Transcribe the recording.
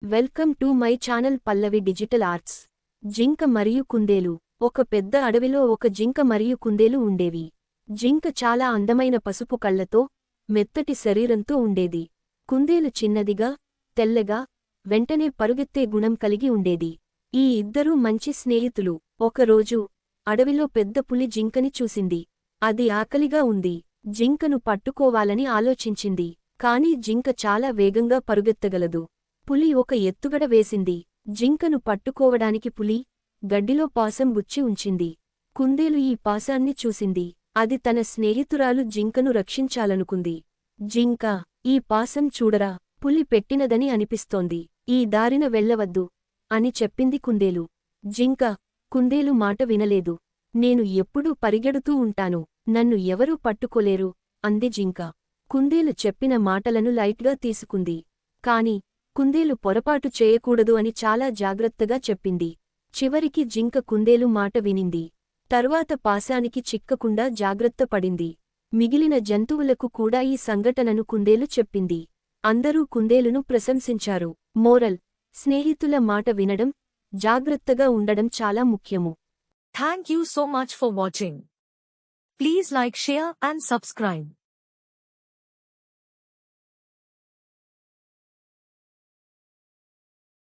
Welcome to my channel Pallavi digital arts. జింక మరియు కుందేలు. ఒక పెద్ద అడవిలో ఒక జింక మరియు కుందేలు ఉండేవి. జింక చాలా అందమైన పసుపు కళ్లతో, మెత్తటి శరీరంతో ఉండేది. కుందేలు చిన్నదిగా, తెల్లగా, వెంటనే పరుగెత్తే గుణం కలిగి ఉండేది. ఈ ఇద్దరూ మంచి స్నేహితులు. ఒకరోజు అడవిలో పెద్ద పులి జింకని చూసింది. అది ఆకలిగా ఉంది. జింకను పట్టుకోవాలని ఆలోచించింది. కాని జింక చాలా వేగంగా పరుగెత్తగలదు. పులి ఒక ఎత్తుగడ వేసింది. జింకను పట్టుకోవడానికి పులి గడ్డిలో పాసం గుచ్చి ఉంచింది. కుందేలు ఈ పాసాన్ని చూసింది. అది తన స్నేహితురాలు జింకను రక్షించాలనుకుంది. జింక, ఈ పాసం చూడరా, పులి పెట్టినదని అనిపిస్తోంది. ఈ దారిన వెళ్ళవద్దు అని చెప్పింది కుందేలు. జింక, కుందేలు మాట వినలేదు. నేను ఎప్పుడూ పరిగెడుతూ ఉంటాను, నన్ను ఎవరూ పట్టుకోలేరు అంది జింక. కుందేలు చెప్పిన మాటలను లైట్గా తీసుకుంది. కాని కుందేలు పొరపాటు చేయకూడదు అని చాలా జాగ్రత్తగా చెప్పింది. చివరికి జింక కుందేలు మాట వినింది. తర్వాత పాశానికి చిక్కకుండా జాగ్రత్త పడింది. మిగిలిన జంతువులకు కూడా ఈ సంఘటనను కుందేలు చెప్పింది. అందరూ కుందేలును ప్రశంసించారు. మోరల్: స్నేహితుల మాట వినడం, జాగ్రత్తగా ఉండడం చాలా ముఖ్యము. Thank you so much for watching. Please like, share and subscribe.